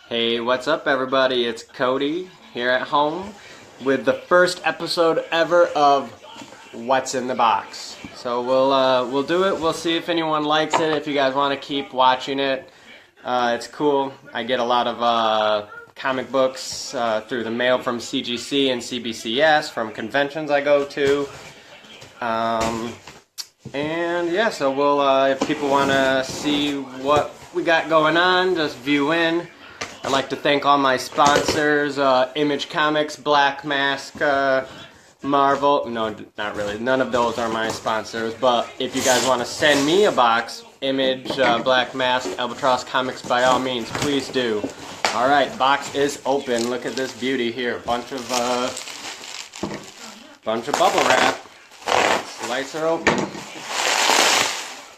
Hey, what's up everybody? It's Cody here at home with the first episode ever of What's in the Box. So we'll do it. We'll see if anyone likes it, if you guys want to keep watching it. It's cool. I get a lot of comic books through the mail from CGC and CBCS, from conventions I go to. And yeah, so we'll, if people want to see what we got going on, just view in. I'd like to thank all my sponsors, Image Comics, Black Mask, Marvel. No, not really. None of those are my sponsors. But if you guys want to send me a box, Image, Black Mask, Albatross Comics, by all means, please do. Alright, box is open. Look at this beauty here. Bunch of bubble wrap. Lights are open.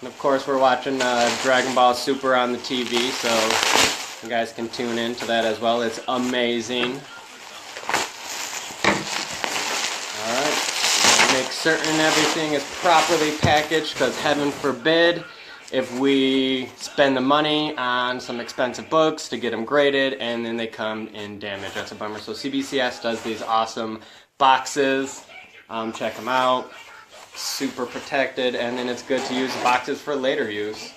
And of course we're watching Dragon Ball Super on the TV, so you guys can tune in to that as well. It's amazing. Alright, make certain everything is properly packaged, because heaven forbid if we spend the money on some expensive books to get them graded and then they come in damaged. That's a bummer. So CBCS does these awesome boxes. Check them out. Super protected, and then it's good to use the boxes for later use.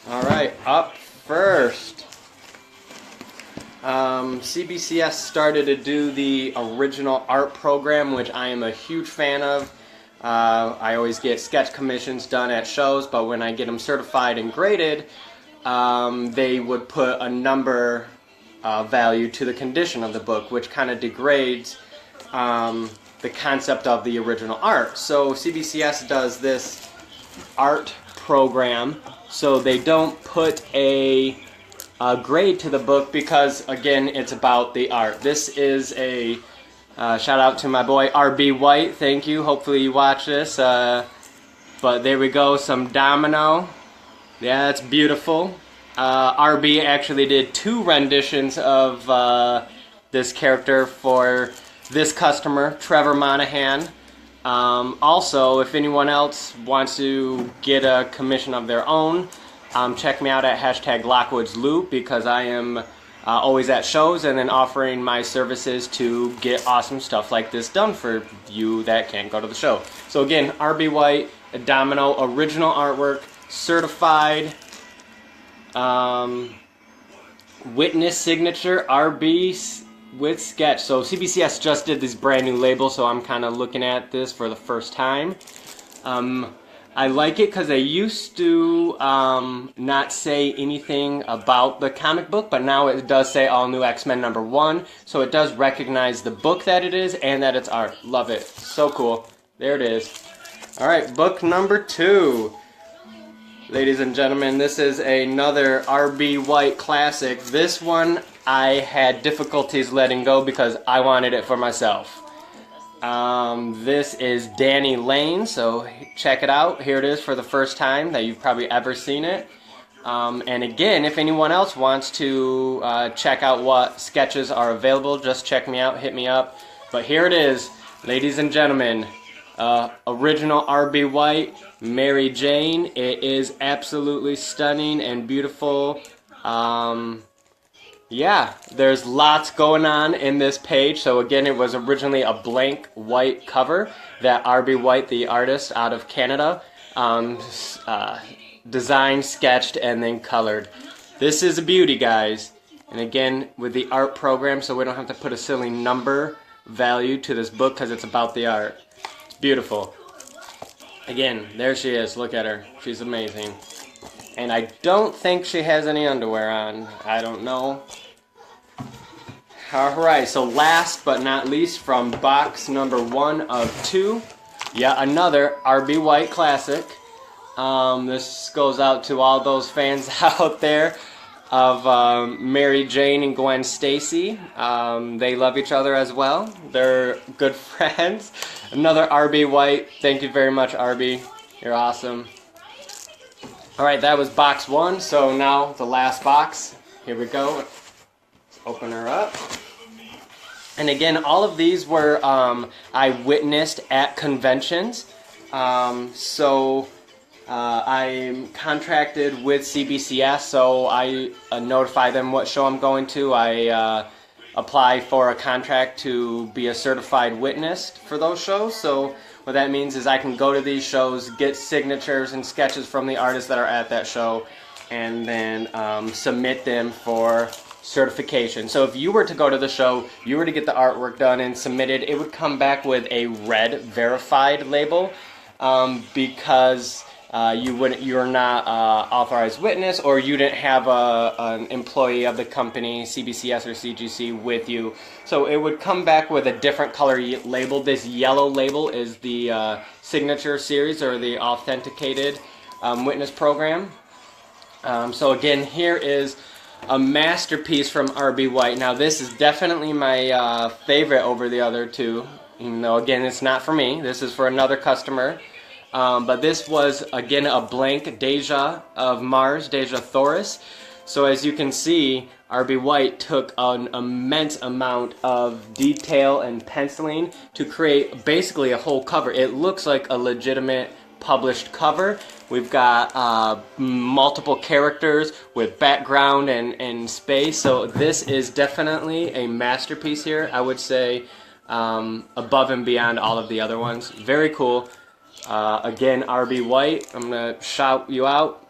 Alright, up first. CBCS started to do the original art program, which I am a huge fan of. I always get sketch commissions done at shows, but when I get them certified and graded, they would put a number value to the condition of the book, which kind of degrades the concept of the original art. So CBCS does this art program, so they don't put a grade to the book, because again, it's about the art. This is a shout out to my boy RB White. Thank you. Hopefully you watch this. But there we go. Some Domino. Yeah, that's beautiful. RB actually did 2 renditions of this character for this customer, Trevor Monahan. Also, if anyone else wants to get a commission of their own, check me out at #lockwoodsloot, because I am always at shows and then offering my services to get awesome stuff like this done for you that can't go to the show. So again, RB White, Domino, original artwork, certified, witness signature, RB with sketch. So CBCS just did this brand new label, so I'm kind of looking at this for the first time. I like it because they used to not say anything about the comic book, but now it does say All New X-Men #1, so it does recognize the book that it is and that it's art. Love it. So cool. There it is. Alright, book number 2. Ladies and gentlemen, this is another RB White classic. This one I had difficulties letting go because I wanted it for myself. This is Danny Lane, so check it out. Here it is for the first time that you've probably ever seen it. And again, if anyone else wants to check out what sketches are available, just check me out, hit me up. But here it is, ladies and gentlemen. Original RB White, Mary Jane. It is absolutely stunning and beautiful. Yeah, there's lots going on in this page. So again, it was originally a blank white cover that RB White, the artist out of Canada, designed, sketched, and then colored. This is a beauty, guys. And again, with the art program, so we don't have to put a silly number value to this book because it's about the art. It's beautiful. Again, there she is. Look at her. She's amazing. And I don't think she has any underwear on. I don't know. Alright, so last but not least, from box number 1 of 2, yet another RB White classic. This goes out to all those fans out there of Mary Jane and Gwen Stacy. They love each other as well. They're good friends. Another RB White. Thank you very much, RB. You're awesome. Alright, that was box 1, so now the last box. Here we go. Let's open her up. And again, all of these were I witnessed at conventions. So I'm contracted with CBCS, so I notify them what show I'm going to. I apply for a contract to be a certified witness for those shows. So what that means is I can go to these shows, get signatures and sketches from the artists that are at that show, and then submit them for certification. So if you were to go to the show, you were to get the artwork done and submitted, it would come back with a red verified label, because you're not authorized witness, or you didn't have an employee of the company, CBCS or CGC, with you. So it would come back with a different color label. This yellow label is the signature series, or the authenticated witness program. So again, here is a masterpiece from RB White. Now this is definitely my favorite over the other two, even though again it's not for me. This is for another customer. But this was, again, a blank Deja of Mars, Deja Thoris. So as you can see, RB White took an immense amount of detail and penciling to create basically a whole cover. It looks like a legitimate published cover. We've got multiple characters with background and space. So this is definitely a masterpiece here. I would say above and beyond all of the other ones. Very cool. Again, RB White, I'm going to shout you out.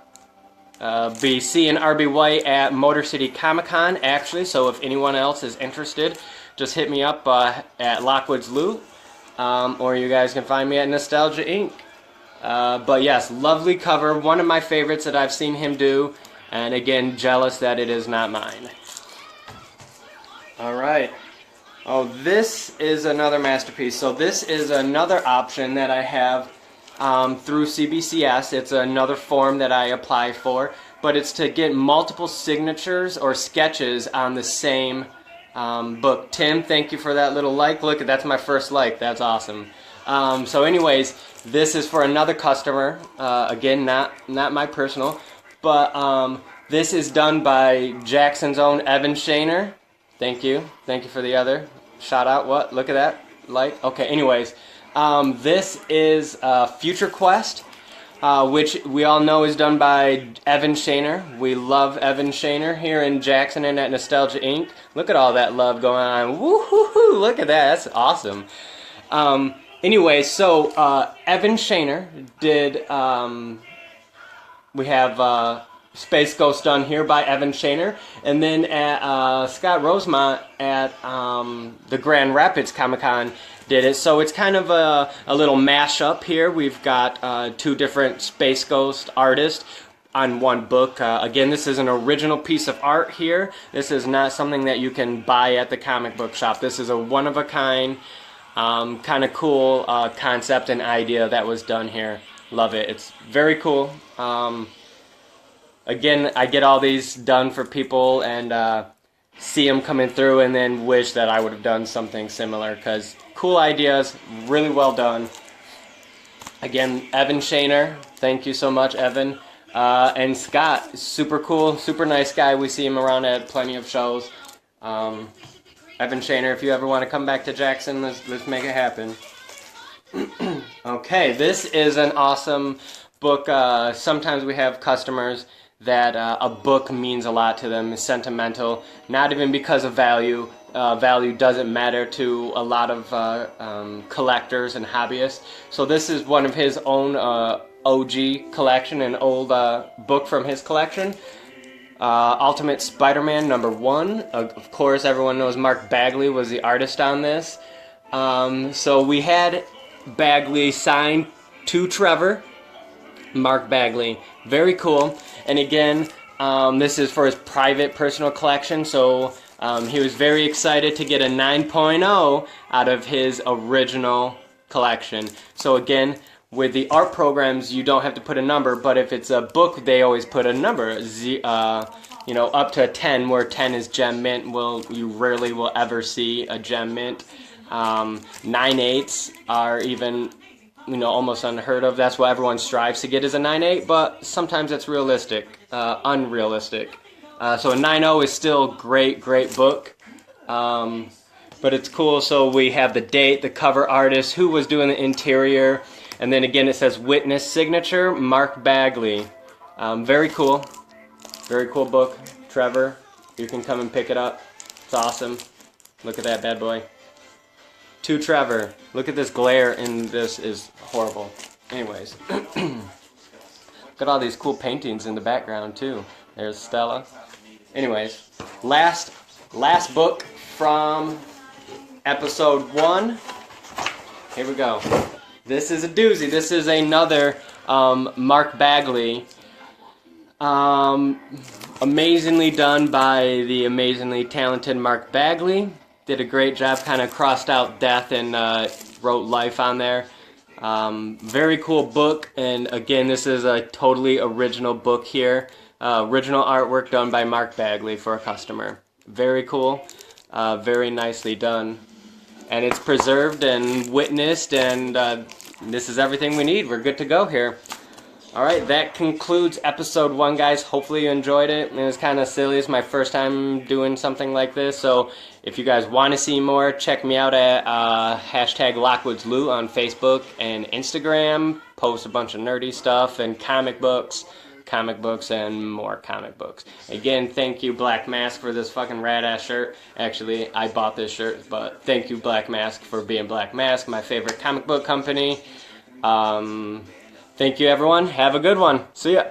Be seeing RB White at Motor City Comic Con, actually, so if anyone else is interested, just hit me up at Lockwood's or you guys can find me at Nostalgia Inc. But yes, lovely cover, one of my favorites that I've seen him do, and again, jealous that it is not mine. Alright. Oh, this is another masterpiece. So this is another option that I have through CBCS. It's another form that I apply for, but it's to get multiple signatures or sketches on the same book. Tim, thank you for that little like. Look, that's my first like. That's awesome. So anyways, this is for another customer. Again, not my personal, but this is done by Jackson's own Evan Shaner. Thank you. Thank you for the other shout out. What? Look at that. Like. Okay, anyways. This is Future Quest, which we all know is done by Evan Shaner. We love Evan Shaner here in Jackson and at Nostalgia Inc. Look at all that love going on. Woo-hoo-hoo. Look at that. That's awesome. Anyway, so Evan Shaner did... we have... Space Ghost done here by Evan Shaner, and then at Scott Rosemont at the Grand Rapids Comic Con did it. So it's kind of a little mashup here. We've got two different Space Ghost artists on one book. Again, this is an original piece of art here. This is not something that you can buy at the comic book shop. This is a one-of-a-kind, kind of cool concept and idea that was done here. Love it. It's very cool. Again, I get all these done for people and see them coming through and then wish that I would have done something similar, because cool ideas, really well done. Again, Evan Shaner, thank you so much, Evan. And Scott, super cool, super nice guy. We see him around at plenty of shows. Evan Shaner, if you ever want to come back to Jackson, let's make it happen. Okay, this is an awesome book. Sometimes we have customers that a book means a lot to them, is sentimental, not even because of value. Value doesn't matter to a lot of collectors and hobbyists. So this is one of his own OG collection, an old book from his collection. Ultimate Spider-Man #1. Of course, everyone knows Mark Bagley was the artist on this. So we had Bagley signed to Trevor. Mark Bagley. Very cool. And again, this is for his private personal collection, so he was very excited to get a 9.0 out of his original collection. So again, with the art programs, you don't have to put a number, but if it's a book, they always put a number, you know, up to a 10, where 10 is gem mint. You rarely will ever see a gem mint. 9/8 are even, you know, almost unheard of. That's what everyone strives to get, is a 9/8, but sometimes it's realistic, unrealistic. So a 9.0 is still great book, but it's cool. So we have the date, the cover artist, who was doing the interior, And then again it says Witness Signature, Mark Bagley. Very cool. Very cool book. Trevor, you can come and pick it up. It's awesome. Look at that bad boy. To Trevor. Look at this glare, and this is horrible. Anyways. Look at all these cool paintings in the background too. There's Stella. Anyways, last book from episode 1. Here we go. This is a doozy. This is another Mark Bagley. Amazingly done by the amazingly talented Mark Bagley. Did a great job, kind of crossed out death and wrote life on there. Very cool book, and again, this is a totally original book here. Original artwork done by Mark Bagley for a customer. Very cool, very nicely done. And it's preserved and witnessed, and this is everything we need. We're good to go here. Alright, that concludes episode 1, guys. Hopefully you enjoyed it. It was kind of silly. It's my first time doing something like this, so if you guys want to see more, check me out at hashtag lockwoodsloot on Facebook and Instagram. Post a bunch of nerdy stuff and comic books, and more comic books. Again, thank you Black Mask for this fucking rad-ass shirt. Actually, I bought this shirt, but thank you Black Mask for being Black Mask, my favorite comic book company. Thank you, everyone. Have a good one. See ya.